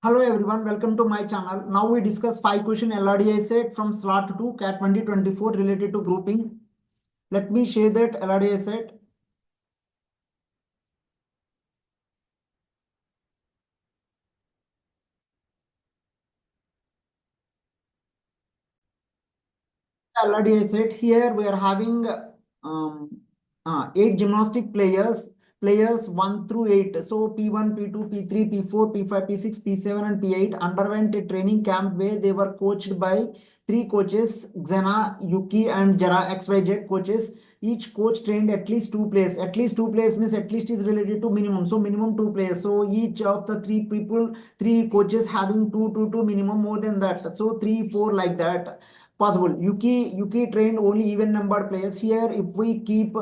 Hello everyone, welcome to my channel. Now we discuss 5 question LRDI set from slot 2 CAT 2024 related to grouping. Let me share that LRDI set. LRDI set here we are having um, 8 gymnastic players 1 through 8. So P1, P2, P3, P4, P5, P6, P7 and P8 underwent a training camp where they were coached by 3 coaches, Xena, Yuki and Jara XYZ coaches. Each coach trained at least 2 players. At least 2 players means at least is related to minimum. So minimum 2 players. So each of the 3 coaches having two minimum more than that. So 3, 4 like that possible. Yuki trained only even numbered players. Here, if we keep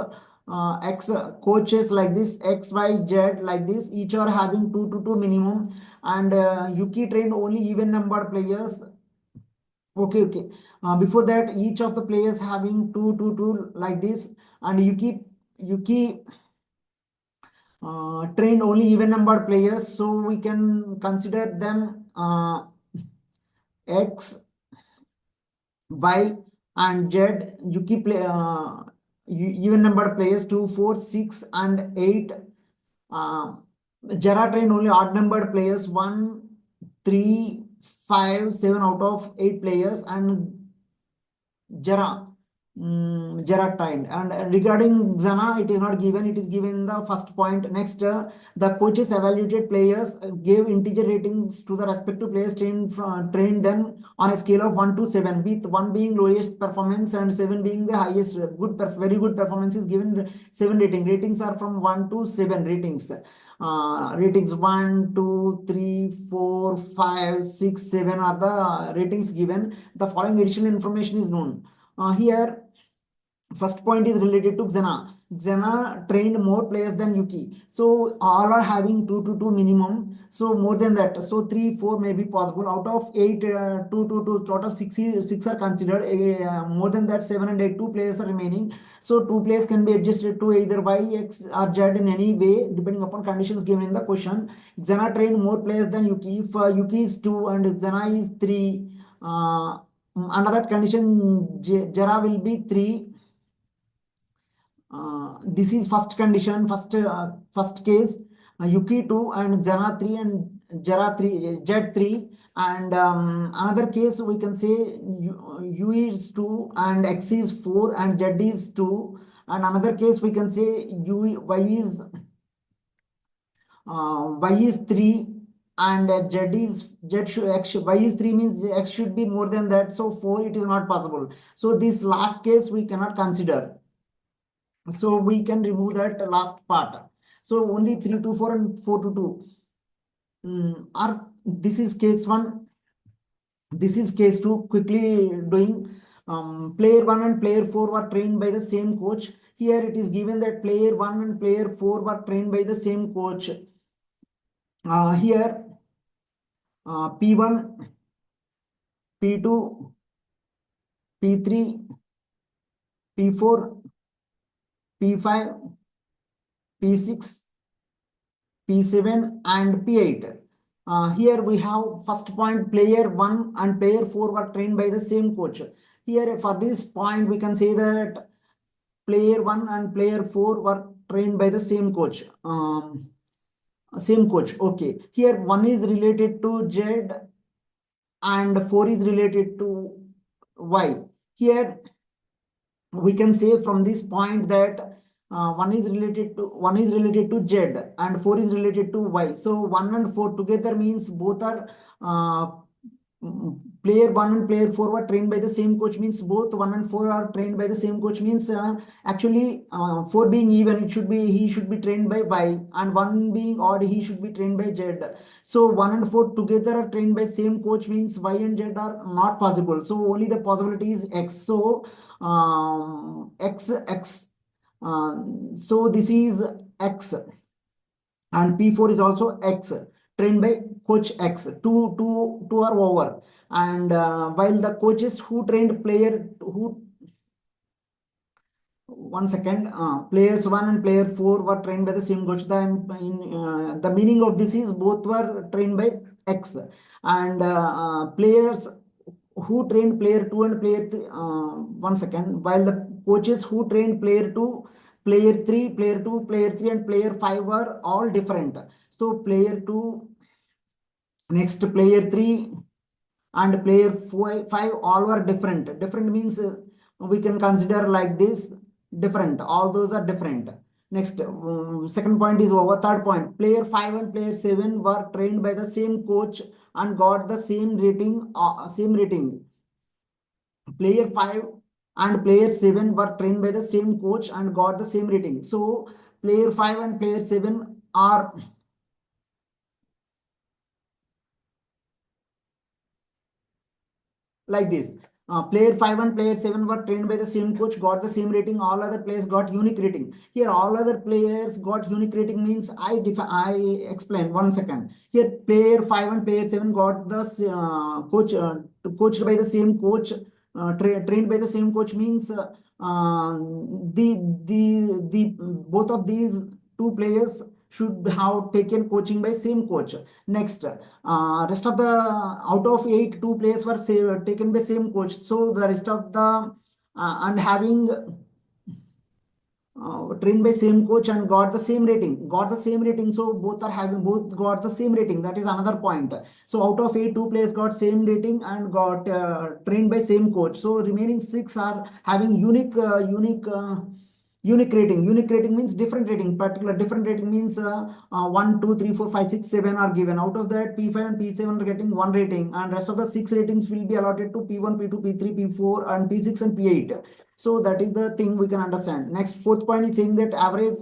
X coaches like this, X, Y, Z like this, each are having two minimum, and Yuki trained only even numbered players. Okay. Before that, each of the players having two like this, and Yuki trained only even numbered players, so we can consider them X, Y and Z. Yuki play even numbered players 2, 4, 6 and 8. Uh, Jara trained only odd numbered players 1, 3, 5, 7 out of 8 players, and Jara. Jara trained. And regarding Xana, it is not given. It is given in the first point. Next, the coaches evaluated players, gave integer ratings to the respective players, trained them on a scale of 1 to 7, with 1 being lowest performance and 7 being the highest. Very good performance is given 7 rating. Ratings are from 1 to 7 ratings. Ratings 1, 2, 3, 4, 5, 6, 7 are the ratings given. The following additional information is known. Here, first point is related to Xena. Xena trained more players than Yuki. So all are having two minimum. So more than that. So 3, 4 may be possible. Out of 8, two, total six are considered. More than that, 7 and 8, 2 players are remaining. So 2 players can be adjusted to either Y, X or Z in any way, depending upon conditions given in the question. Xena trained more players than Yuki. If Yuki is 2 and Xena is 3, under that condition, Jara will be 3. This is first condition, first case. Yuki 2 and Jana 3 and Jara 3, Z 3. And another case we can say U is 2 and X is 4 and Z is 2. And another case we can say Y is 3 and Y is 3 means X should be more than that. So 4 it is not possible. So this last case we cannot consider. So we can remove that last part. So only 3 to 4 and 4 to 2. This is case 1. This is case 2. Quickly doing. Player 1 and player 4 were trained by the same coach. Here it is given that player 1 and player 4 were trained by the same coach. Here P1, P2, P3, P4, P5, P6, P7 and P8. Here we have first point, player 1 and player 4 were trained by the same coach. Here for this point we can say that player 1 and player 4 were trained by the same coach. Okay. Here 1 is related to Z and 4 is related to Y. Here we can say from this point that one is related to Z and 4 is related to Y. So 1 and 4 together means both are uh, player 1 and player 4 were trained by the same coach, means both 1 and 4 are trained by the same coach, means actually 4 being even, he should be trained by Y, and 1 being odd, he should be trained by Z. So 1 and 4 together are trained by same coach, means Y and Z are not possible. So only the possibility is X. So X. So this is X, and P4 is also X, trained by coach X. Two are over, and while the coaches who trained player one second. Players 1 and player 4 were trained by the same coach. The meaning of this is both were trained by X, and players who trained player 2 and player 3, one second, while the coaches who trained player 2, player 3, player 2, player 3 and player 5 were all different. So player 2, next player 3 and player 5 all were different. Different means we can consider like this, different, all those are different. Next, second point is over. Third point, player 5 and player 7 were trained by the same coach and got the same rating. Player 5 and player 7 were trained by the same coach and got the same rating. So player 5 and player 7 are like this. Player 5 and player 7 were trained by the same coach, got the same rating. All other players got unique rating. Here, all other players got unique rating means I explain. One second. Here, player 5 and player 7 got the coached by the same coach, trained by the same coach means the both of these two players should have taken coaching by same coach. Next, rest of the out of 8, 2 players were taken by same coach. So the rest of the and having trained by same coach and got the same rating. Got the same rating. So both got the same rating. That is another point. So out of 8, 2 players got same rating and got trained by same coach. So remaining 6 are having unique rating. Unique rating means different rating. Particular different rating means 1, 2, 3, 4, 5, 6, 7 are given. Out of that, P5 and P7 are getting one rating, and rest of the 6 ratings will be allotted to P1, P2, P3, P4, and P6 and P8. So that is the thing we can understand. Next, fourth point is saying that average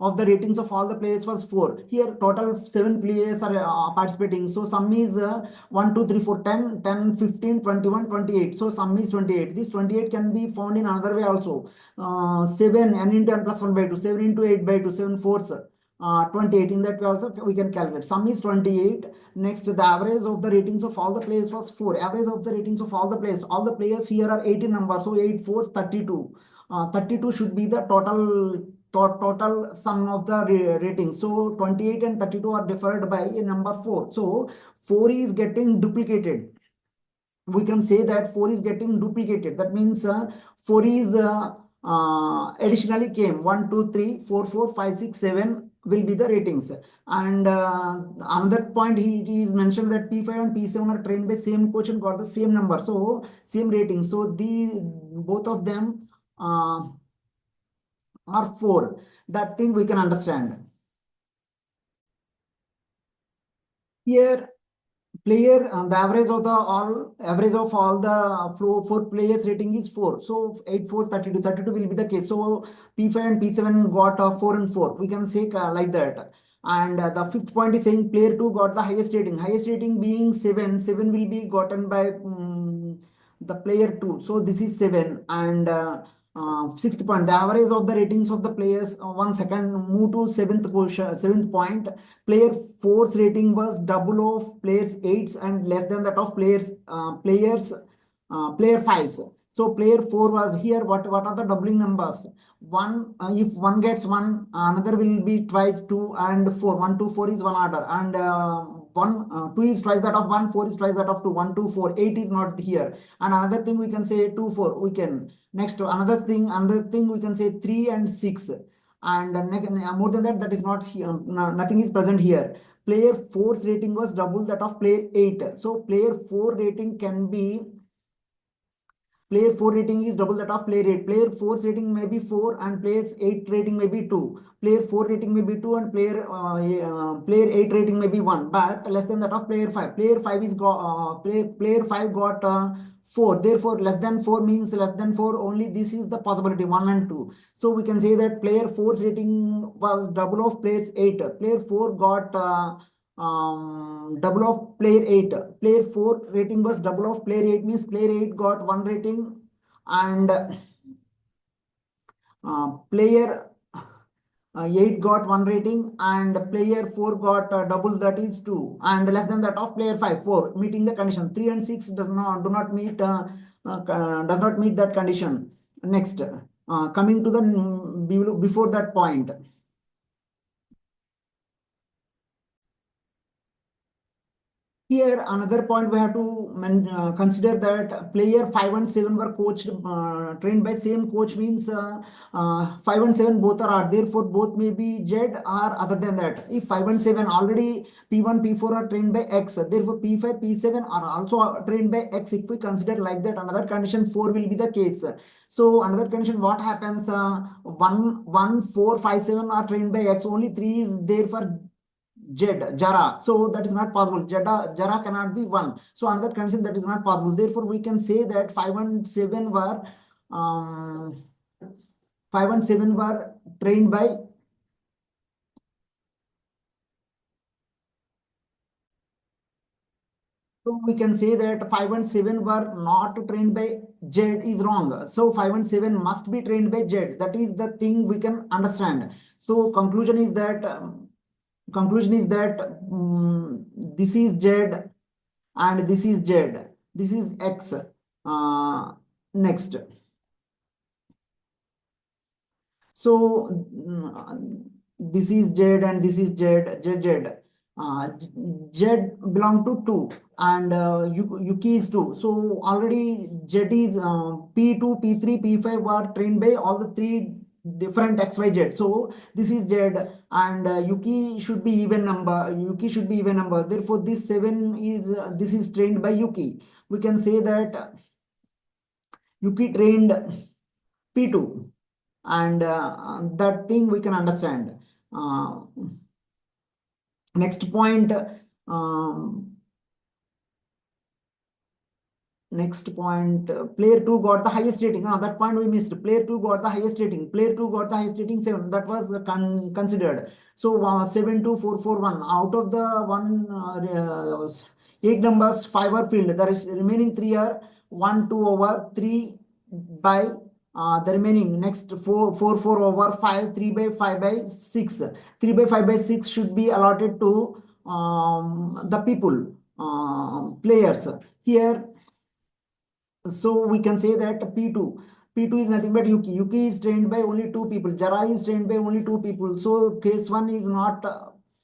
of the ratings of all the players was 4. Here total 7 players are participating. So sum is 1, 2, 3, 4, 10, 10, 15, 21, 28. So sum is 28. This 28 can be found in another way also. 7 n into n plus 1 by 2, 7 into 8 by 2, 7 fours. 28. In that way also we can calculate. Sum is 28. Next, the average of the ratings of all the players was 4. Average of the ratings of all the players. All the players here are 18 numbers. So 8 4 32. 32 should be the total sum of the ratings. So 28 and 32 are differed by a number 4. So 4 is getting duplicated. We can say that 4 is getting duplicated. That means 4 is additionally came. 1, 2, 3, 4, 4, 5, 6, 7 will be the ratings. And another point he is mentioned that P5 and P7 are trained by same coach and got the same number. So same rating. So both of them are 4. That thing we can understand. Here, the average of all the 4 players rating is 4. So 8 4 32. 32 will be the case. So P5 and P7 got 4 and 4. We can say like that. And the fifth point is saying player 2 got the highest rating. Highest rating being 7. 7 will be gotten by the player 2. So this is 7. And sixth point, the average of the ratings of the players. One second, move to seventh question, seventh point. Player 4's rating was double of players 8's and less than that of player 5's. So player 4 was here. What are the doubling numbers? One, if one gets 1, another will be twice 2 and 4. 1, 2, 4 is one order, and 2 is twice that of 1, 4 is twice that of 2. 1, 2, 4, 8 is not here. And another thing we can say 2, 4. We can next another thing we can say 3 and 6. And more than that, that is not here. Nothing is present here. Player 4's rating was double that of player 8. So player 4 rating can be. Player 4 rating is double that of player 8. Player 4's rating may be 4 and player's 8 rating may be 2. Player 4 rating may be 2 and player 8 rating may be 1, but less than that of player 5. Player 5 is player 5 got 4. Therefore, less than 4 means less than 4 only. This is the possibility 1 and 2. So we can say that player 4's rating was double of player's 8. Player 4 got double of player 8. Player 4 rating was double of player 8 means player 8 got 1 rating and player 8 got 1 rating and player 4 got double, that is 2, and less than that of player 5 4, meeting the condition. 3 and 6 do not meet that condition. Next, coming to the before that point. Here, another point we have to consider that player 5 and 7 were trained by same coach means 5 and 7 both are therefore both may be Z or other than that. If 5 and 7 already P1, P4 are trained by X, therefore P5, P7 are also trained by X. If we consider like that, another condition 4 will be the case. So another condition, what happens? 1, 4, 5, 7 are trained by X. Only 3 is there for Jara. So that is not possible. Jara cannot be 1. So another condition that is not possible. Therefore, we can say that 5 and 7 were um, 5 and 7 were trained by. So we can say that 5 and 7 were not trained by Z is wrong. So 5 and 7 must be trained by Z. That is the thing we can understand. So conclusion is that this is Z and this is Z. This is X. Next. So this is Z and this is Z. Z belong to 2 and Yuki is 2. So already Z is P2, P3, P5 were trained by all the 3 different XYZ. So this is Z and Yuki should be even number. Yuki should be even number. Therefore, this 7 is this is trained by Yuki. We can say that Yuki trained P2 and that thing we can understand. Uh, next point. Um, Next point, player 2 got the highest rating. That point we missed. Player 2 got the highest rating. Player 2 got the highest rating 7. That was considered. So 7, 2, 4, 4, 1. Out of the 8 numbers, 5 are filled. The remaining 3 are 1, 2 over 3 by the remaining next 4, 4, 4 over 5, 3 by 5 by 6. 3 by 5 by 6 should be allotted to the people, players. Here, so we can say that P2 is nothing but Yuki. Yuki is trained by only 2 people. Jara is trained by only 2 people. So case 1 is not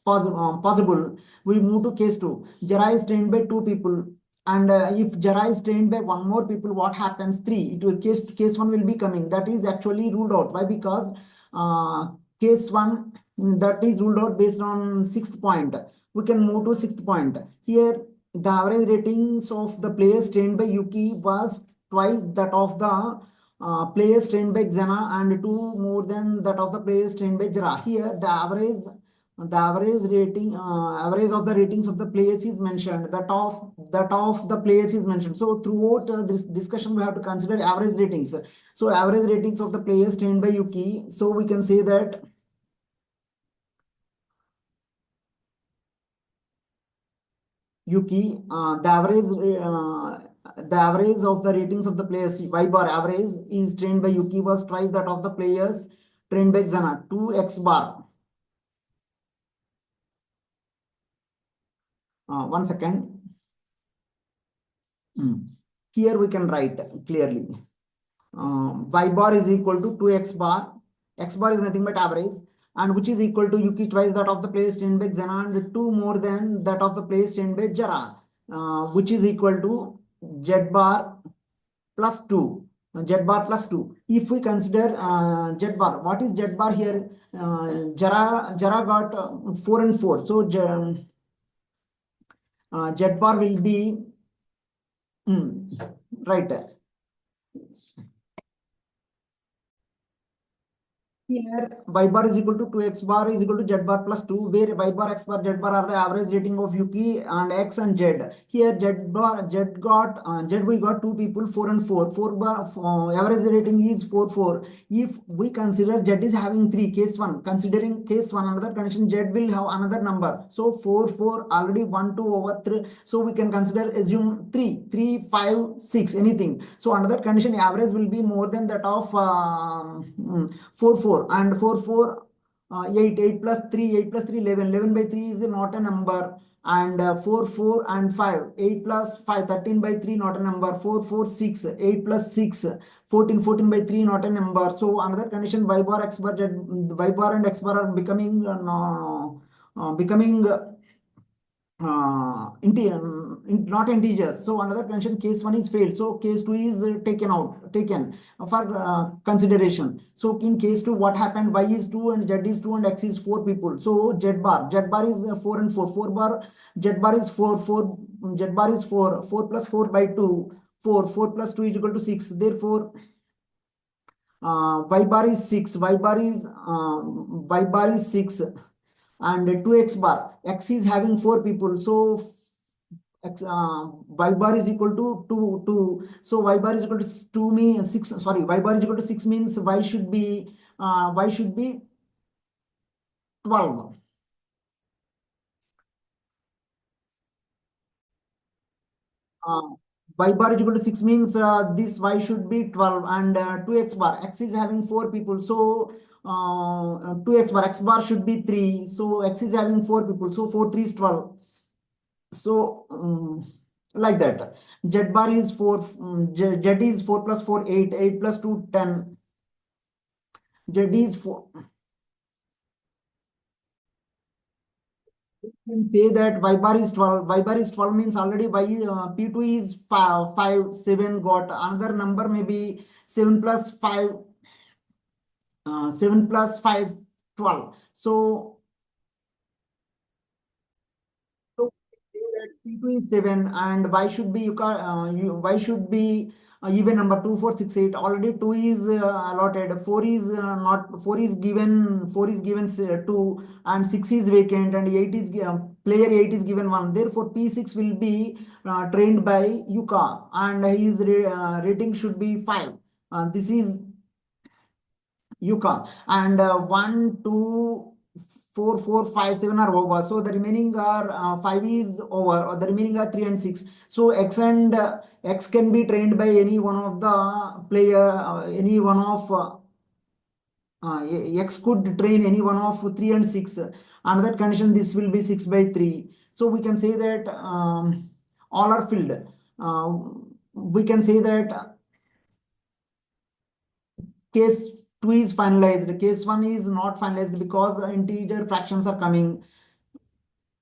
possible. We move to case 2. Jara is trained by 2 people. And if Jara is trained by 1 more people, what happens? 3. It will case 1 will be coming. That is actually ruled out. Why? Because uh, case 1 that is ruled out based on 6th point. We can move to 6th point. Here the average ratings of the players trained by Yuki was twice that of the players trained by Xena and 2 more than that of the players trained by Jara. Here, average of the ratings of the players is mentioned. That of the players is mentioned. So throughout this discussion, we have to consider average ratings. So average ratings of the players trained by Yuki. So we can say that Yuki, the average of the ratings of the players Y bar average is trained by Yuki was twice that of the players trained by Xana 2x bar. 1 second. Here we can write clearly. Y bar is equal to 2x bar. X bar is nothing but average and which is equal to Yuki twice that of the players trained by Xana and 2 more than that of the players trained by Jara, which is equal to Z bar plus 2. Z bar plus 2. If we consider Z bar, what is Z bar here? Jara got 4 and 4. So Z bar will be right. Here, y bar is equal to 2x bar is equal to z bar plus 2, where y bar, x bar, z bar are the average rating of Yuki and x and z. Here, z we got 2 people, 4 and 4. 4 bar average rating is 4, 4. If we consider z is having 3, case 1, considering case 1, another condition, z will have another number. So 4, 4, already 1, 2 over 3. So we can consider, assume 3, 3, 5, 6, anything. So another condition, average will be more than that of 4 4 and 4 4 8 plus 3, 8 plus 3, 11, 11 by 3 is not a number, and 4, 4 and 5, 8 plus 5, 13 by 3 not a number, 4, 4, 6, 8 plus 6, 14, 14 by 3 not a number. So another condition, y bar, x bar, z, y bar and x bar are becoming no, becoming not integers. So another condition, case 1 is failed. So case 2 is taken for consideration. So in case 2, what happened? Y is 2 and z is 2 and x is 4 people. So z bar is 4 and 4. 4 bar, z bar is 4. 4 z bar is 4. 4 plus 4 by 2. 4. 4 plus 2 is equal to 6. Therefore, y bar is 6. Y bar is 6 and 2x bar. X is having 4 people. So y bar is equal to 2. So y bar is equal to 2 means 6. Sorry, y bar is equal to 6 means y should be 12. Uh, y bar is equal to 6 means this y should be 12, and 2x bar. X is having 4 people. So 2x bar, x bar should be 3. So x is having 4 people. So 4 3 is 12. So like that. Z bar is 4. Z is 4 plus 4, 8. 8 plus 2, 10. Z is 4. You can say that y bar is 12. Y bar is 12 means already P2 is 5, 7 got another number, maybe 7 plus 5, 7 plus 5, 12. So say that P2 is 7 and y should be y should be even number. 2, 4, 6, 8. Already 2 is allotted. 4 is not 4 is given. 4 is given 2 and 6 is vacant, and 8 is player 8 is given 1. Therefore P6 will be trained by Yuka, and his rating should be 5. This is Yuka, and 1, 2, 4, 4, 5, 7 are over. So the remaining are 5 is over, or the remaining are 3 and 6. So X can be trained by any one of the player, any one of X could train any one of 3 and 6. Under that condition, this will be 6 by 3. So we can say that all are filled. We can say that case 2 is finalized. Case 1 is not finalized because integer fractions are coming.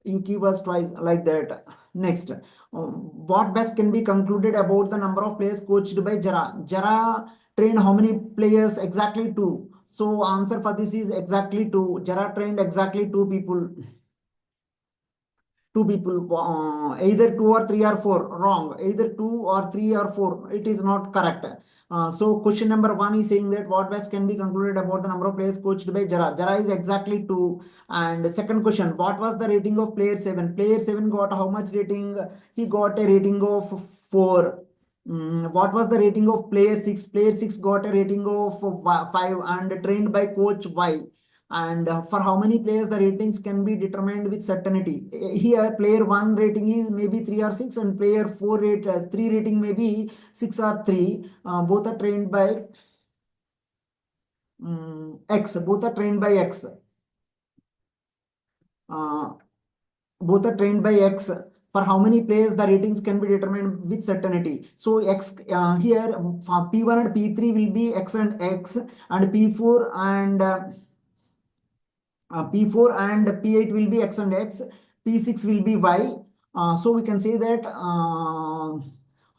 You keep us twice like that. Next, what best can be concluded about the number of players coached by Jara? Jara trained how many players? Exactly 2. So answer for this is exactly 2. Jara trained exactly 2 people. Two people, either two or three or four. Wrong. Either two or three or four, it is not correct. So question number 1 is saying that what best can be concluded about the number of players coached by Jara. Jara is exactly 2. And second question, what was the rating of player 7? Player 7 got how much rating? He got a rating of 4. What was the rating of player 6? Player 6 got a rating of 5 and trained by coach Y. And for how many players the ratings can be determined with certainty. Here player 1 rating is maybe 3 or 6, and player 4 3 rating maybe 6 or 3. Both are trained by X. Both are trained by X. Uh, Both are trained by X. For how many players the ratings can be determined with certainty. So X here for P1 and P3 will be X and X, and P4 and P4 and P8 will be X and X, P6 will be Y. So we can say that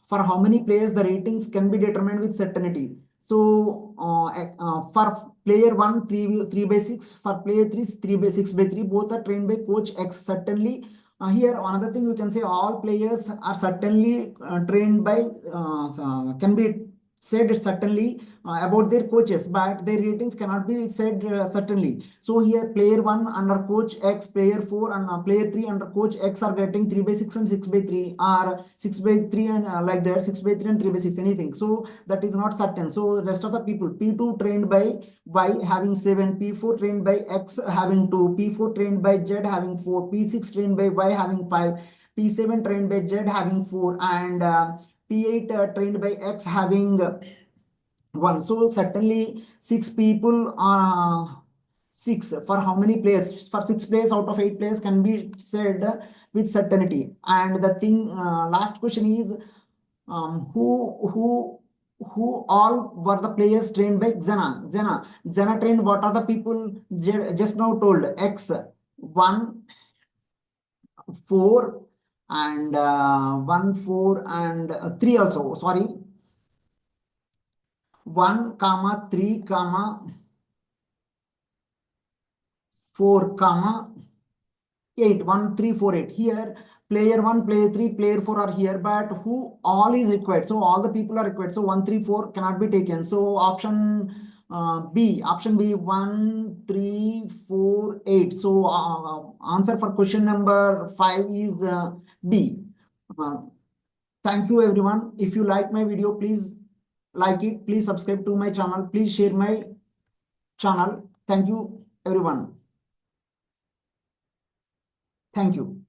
for how many players the ratings can be determined with certainty. So for player 1, 3 by 6, for player 3, 3 by 6 by 3, both are trained by coach X certainly. Here another thing we can say, all players are certainly trained by can be said certainly about their coaches, but their ratings cannot be said certainly. So here player 1 under coach X, player 4 and player 3 under coach X are getting 3 by 6 and 6 by 3, or 6 by 3 and like that, 6 by 3 and 3 by 6, anything. So that is not certain. So rest of the people, P2 trained by Y having 7, P4 trained by X having 2, P4 trained by Z having 4, P6 trained by Y having 5, P7 trained by Z having 4, and P8 trained by X having 1. So certainly 6 people 6. For how many players? For 6 players out of 8 players can be said with certainty. And the thing, last question is, who all were the players trained by Xena trained, what are the people just now told? X, 1, 4, and 1, 4, and 3 also. Sorry, 1, comma 3, comma 4, comma 8. 1, 3, 4, 8. Here, player 1, player 3, player 4 are here, but who all is required? So all the people are required. So 1, 3, 4 cannot be taken. So option B, 1, 3, 4, 8. So answer for question number 5 is B. Uh, Thank you everyone. If you like my video, please like it. Please subscribe to my channel. Please share my channel. Thank you everyone. Thank you.